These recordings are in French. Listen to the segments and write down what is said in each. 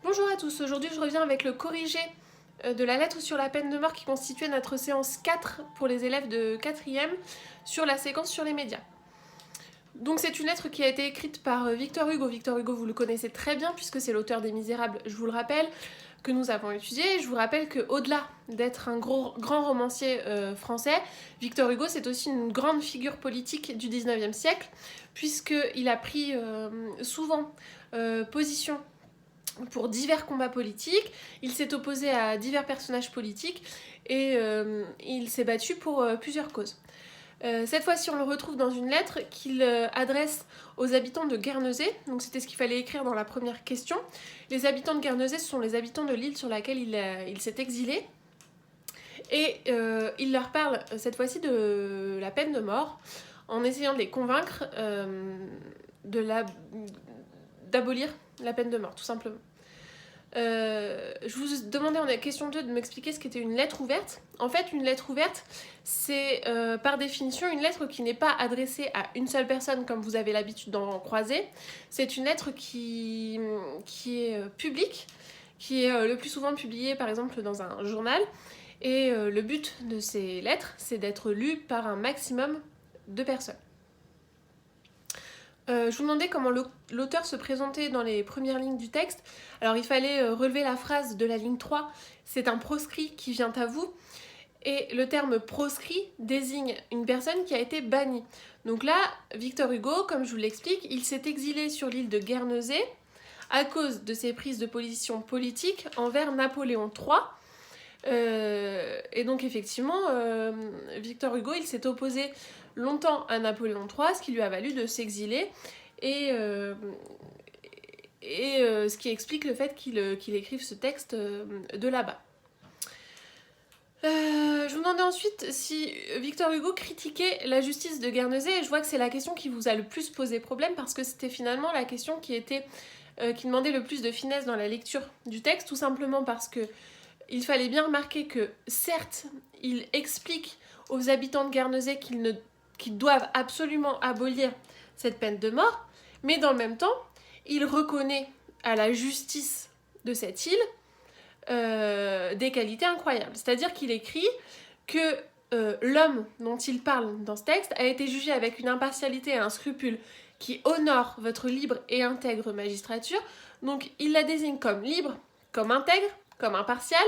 Bonjour à tous, aujourd'hui je reviens avec le corrigé de la lettre sur la peine de mort qui constituait notre séance 4 pour les élèves de 4e sur la séquence sur les médias. Donc c'est une lettre qui a été écrite par Victor Hugo. Victor Hugo, vous le connaissez très bien puisque c'est l'auteur des Misérables, je vous le rappelle, que nous avons étudié. Je vous rappelle qu'au-delà d'être un grand romancier français, Victor Hugo c'est aussi une grande figure politique du 19e siècle puisqu'il a pris souvent position pour divers combats politiques, il s'est opposé à divers personnages politiques et il s'est battu pour plusieurs causes. Cette fois-ci, on le retrouve dans une lettre qu'il adresse aux habitants de Guernesey, donc c'était ce qu'il fallait écrire dans la première question. Les habitants de Guernesey, ce sont les habitants de l'île sur laquelle il s'est exilé, et il leur parle cette fois-ci de la peine de mort, en essayant de les convaincre d'abolir la peine de mort, tout simplement. Je vous demandais en question 2 de m'expliquer ce qu'était une lettre ouverte. En fait, une lettre ouverte, c'est par définition une lettre qui n'est pas adressée à une seule personne comme vous avez l'habitude d'en croiser. C'est une lettre qui est publique, qui est le plus souvent publiée par exemple dans un journal. Et le but de ces lettres, c'est d'être lues par un maximum de personnes. Je vous demandais comment l'auteur se présentait dans les premières lignes du texte. Alors il fallait relever la phrase de la ligne 3, c'est un proscrit qui vient à vous. Et le terme proscrit désigne une personne qui a été bannie. Donc là, Victor Hugo, comme je vous l'explique, il s'est exilé sur l'île de Guernesey à cause de ses prises de position politiques envers Napoléon III. Et donc effectivement, Victor Hugo, il s'est opposé longtemps à Napoléon III, ce qui lui a valu de s'exiler, et ce qui explique le fait qu'il écrive ce texte de là-bas. Je vous demandais ensuite si Victor Hugo critiquait la justice de Guernesey, et je vois que c'est la question qui vous a le plus posé problème, parce que c'était finalement la question qui demandait le plus de finesse dans la lecture du texte, tout simplement parce que il fallait bien remarquer que, certes, il explique aux habitants de Guernesey qu'ils doivent absolument abolir cette peine de mort, mais dans le même temps, il reconnaît à la justice de cette île des qualités incroyables. C'est-à-dire qu'il écrit que l'homme dont il parle dans ce texte a été jugé avec une impartialité et un scrupule qui honore votre libre et intègre magistrature. Donc il la désigne comme libre, comme intègre, comme impartial.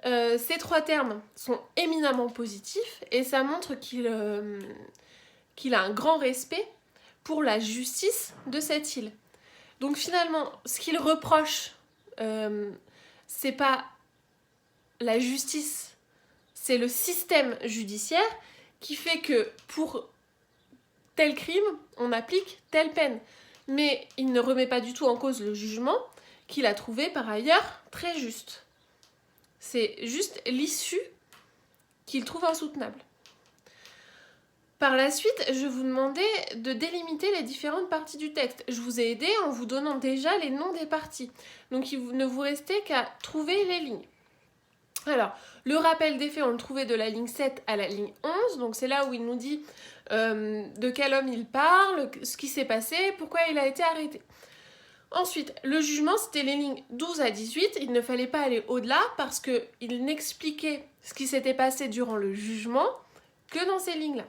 Ces 3 termes sont éminemment positifs et ça montre qu'il a un grand respect pour la justice de cette île. Donc finalement, ce qu'il reproche, c'est pas la justice, c'est le système judiciaire qui fait que pour tel crime, on applique telle peine. Mais il ne remet pas du tout en cause le jugement qu'il a trouvé par ailleurs très juste. C'est juste l'issue qu'il trouve insoutenable. Par la suite, je vous demandais de délimiter les différentes parties du texte. Je vous ai aidé en vous donnant déjà les noms des parties. Donc il ne vous restait qu'à trouver les lignes. Alors, le rappel des faits, on le trouvait de la ligne 7 à la ligne 11. Donc c'est là où il nous dit de quel homme il parle, ce qui s'est passé, pourquoi il a été arrêté. Ensuite, le jugement, c'était les lignes 12 à 18. Il ne fallait pas aller au-delà parce qu'il n'expliquait ce qui s'était passé durant le jugement que dans ces lignes-là.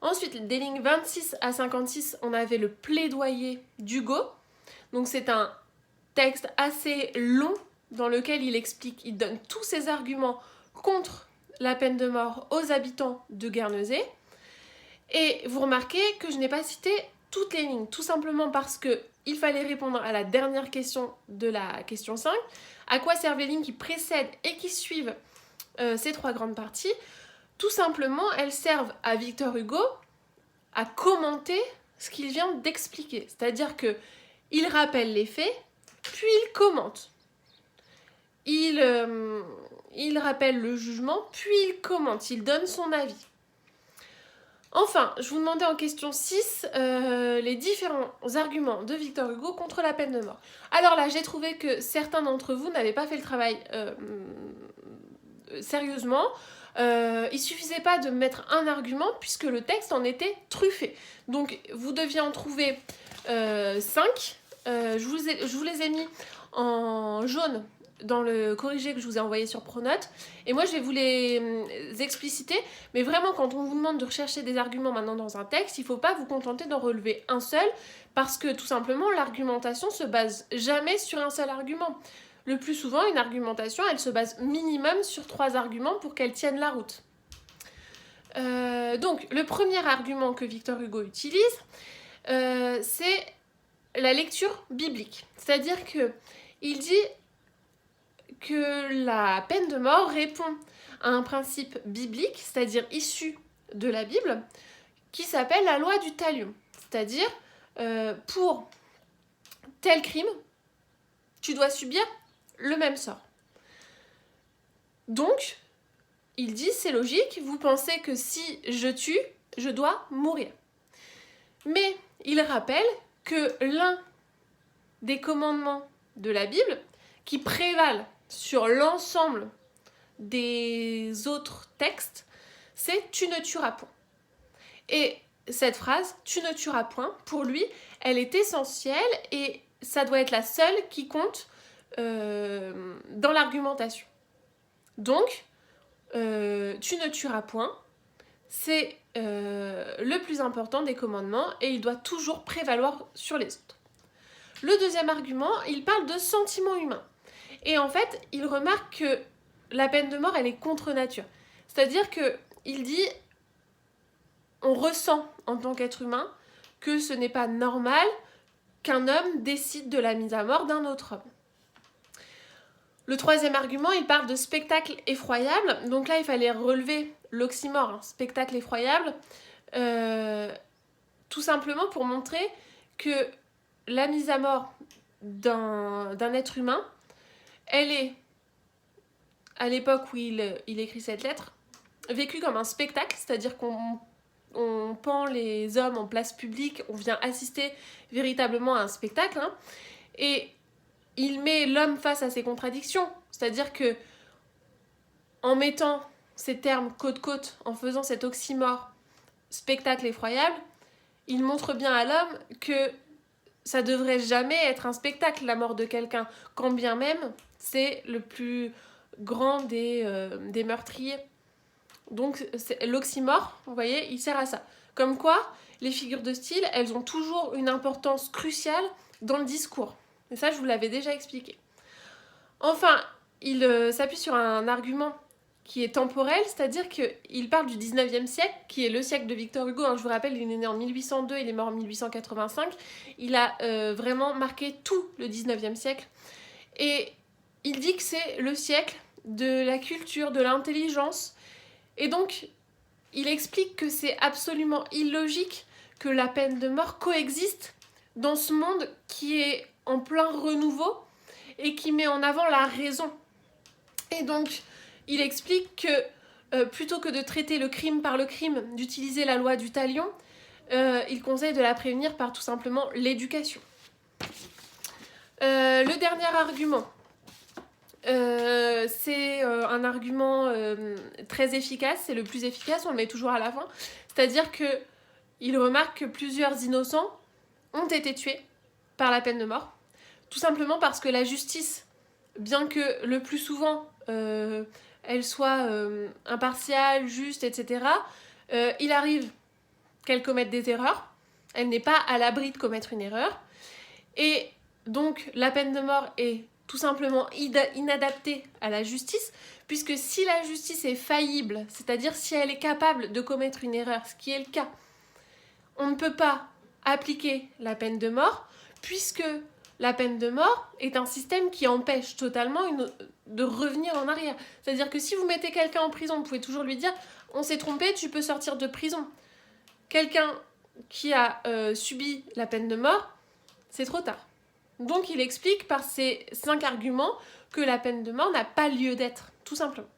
Ensuite, des lignes 26 à 56, on avait le plaidoyer d'Hugo. Donc c'est un texte assez long dans lequel il donne tous ses arguments contre la peine de mort aux habitants de Guernesey. Et vous remarquez que je n'ai pas cité toutes les lignes, tout simplement parce qu'il fallait répondre à la dernière question de la question 5. À quoi servent les lignes qui précèdent et qui suivent ces 3 grandes parties? Tout simplement, elles servent à Victor Hugo à commenter ce qu'il vient d'expliquer. C'est-à-dire qu'il rappelle les faits, puis il commente. Il rappelle le jugement, puis il commente, il donne son avis. Enfin, je vous demandais en question 6 les différents arguments de Victor Hugo contre la peine de mort. Alors là, j'ai trouvé que certains d'entre vous n'avaient pas fait le travail sérieusement. Il suffisait pas de mettre un argument puisque le texte en était truffé. Donc vous deviez en trouver 5 Je vous les ai mis en jaune dans le corrigé que je vous ai envoyé sur Pronote. Et moi, je vais vous les expliciter. Mais vraiment, quand on vous demande de rechercher des arguments maintenant dans un texte, il ne faut pas vous contenter d'en relever un seul, parce que tout simplement, l'argumentation se base jamais sur un seul argument. Le plus souvent, une argumentation, elle se base minimum sur 3 arguments pour qu'elle tienne la route. Donc, le premier argument que Victor Hugo utilise, c'est la lecture biblique. C'est-à-dire qu'il dit que la peine de mort répond à un principe biblique, c'est-à-dire issu de la Bible, qui s'appelle la loi du talion. C'est-à-dire, pour tel crime, tu dois subir le même sort. Donc, il dit, c'est logique, vous pensez que si je tue, je dois mourir. Mais il rappelle que l'un des commandements de la Bible, qui prévalent sur l'ensemble des autres textes, c'est « tu ne tueras point ». Et cette phrase « tu ne tueras point », pour lui, elle est essentielle et ça doit être la seule qui compte dans l'argumentation. Donc, tu ne tueras point, c'est le plus important des commandements et il doit toujours prévaloir sur les autres. Le deuxième argument, il parle de sentiments humains. Et en fait, il remarque que la peine de mort, elle est contre nature. C'est-à-dire qu'il dit, on ressent en tant qu'être humain que ce n'est pas normal qu'un homme décide de la mise à mort d'un autre homme. Le troisième argument, il parle de spectacle effroyable. Donc là, il fallait relever l'oxymore, hein, spectacle effroyable, tout simplement pour montrer que la mise à mort d'un être humain, elle est, à l'époque où il écrit cette lettre, vécue comme un spectacle, c'est-à-dire qu'on pend les hommes en place publique, on vient assister véritablement à un spectacle, hein, et il met l'homme face à ses contradictions, c'est-à-dire que en mettant ces termes côte-côte, en faisant cet oxymore spectacle effroyable, il montre bien à l'homme que ça devrait jamais être un spectacle, la mort de quelqu'un, quand bien même c'est le plus grand des meurtriers. Donc l'oxymore, vous voyez, il sert à ça. Comme quoi, les figures de style, elles ont toujours une importance cruciale dans le discours. Et ça, je vous l'avais déjà expliqué. Enfin, il s'appuie sur un argument qui est temporel, c'est-à-dire qu'il parle du 19e siècle, qui est le siècle de Victor Hugo. Hein, je vous rappelle, il est né en 1802, il est mort en 1885. Il a vraiment marqué tout le 19e siècle. Et il dit que c'est le siècle de la culture, de l'intelligence. Et donc, il explique que c'est absolument illogique que la peine de mort coexiste dans ce monde qui est en plein renouveau et qui met en avant la raison. Et donc, il explique que plutôt que de traiter le crime par le crime, d'utiliser la loi du talion, il conseille de la prévenir par tout simplement l'éducation. Le dernier argument, c'est un argument très efficace, c'est le plus efficace, on le met toujours à la fin, c'est-à-dire qu'il remarque que plusieurs innocents ont été tués par la peine de mort, tout simplement parce que la justice, bien que le plus souvent elle soit impartiale, juste, etc., il arrive qu'elle commette des erreurs, elle n'est pas à l'abri de commettre une erreur, et donc la peine de mort est tout simplement inadaptée à la justice, puisque si la justice est faillible, c'est-à-dire si elle est capable de commettre une erreur, ce qui est le cas, on ne peut pas appliquer la peine de mort, puisque la peine de mort est un système qui empêche totalement de revenir en arrière. C'est-à-dire que si vous mettez quelqu'un en prison, vous pouvez toujours lui dire « on s'est trompé, tu peux sortir de prison ». Quelqu'un qui a subi la peine de mort, c'est trop tard. Donc il explique par ces 5 arguments que la peine de mort n'a pas lieu d'être, tout simplement.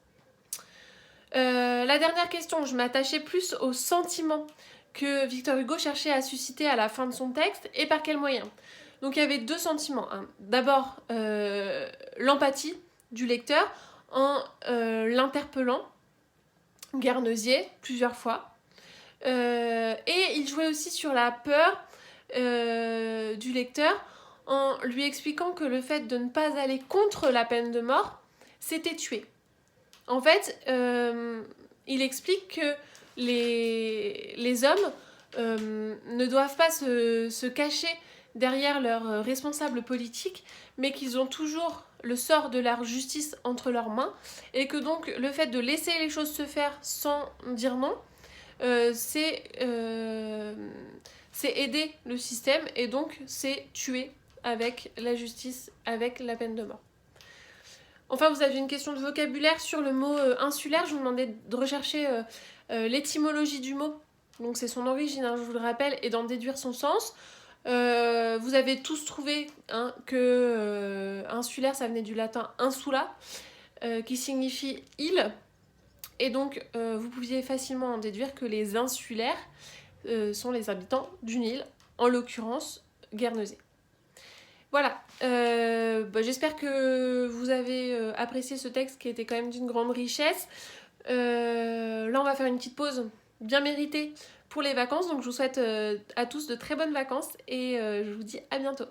La dernière question, je m'attachais plus aux sentiments que Victor Hugo cherchait à susciter à la fin de son texte, et par quels moyens. Donc il y avait 2 sentiments. Hein. D'abord, l'empathie du lecteur en l'interpellant, Guernesey, plusieurs fois. Et il jouait aussi sur la peur du lecteur en lui expliquant que le fait de ne pas aller contre la peine de mort, c'était tuer. En fait, il explique que les hommes ne doivent pas se cacher derrière leurs responsables politiques, mais qu'ils ont toujours le sort de leur justice entre leurs mains, et que donc le fait de laisser les choses se faire sans dire non, c'est aider le système, et donc c'est tuer avec la justice, avec la peine de mort. Enfin, vous avez une question de vocabulaire sur le mot insulaire. Je vous demandais de rechercher l'étymologie du mot. Donc c'est son origine, hein, je vous le rappelle, et d'en déduire son sens. Vous avez tous trouvé que insulaire, ça venait du latin insula, qui signifie île. Et donc, vous pouviez facilement en déduire que les insulaires sont les habitants d'une île, en l'occurrence Guernesey. Voilà, j'espère que vous avez apprécié ce texte qui était quand même d'une grande richesse. Là, on va faire une petite pause bien méritée pour les vacances, donc je vous souhaite à tous de très bonnes vacances et je vous dis à bientôt.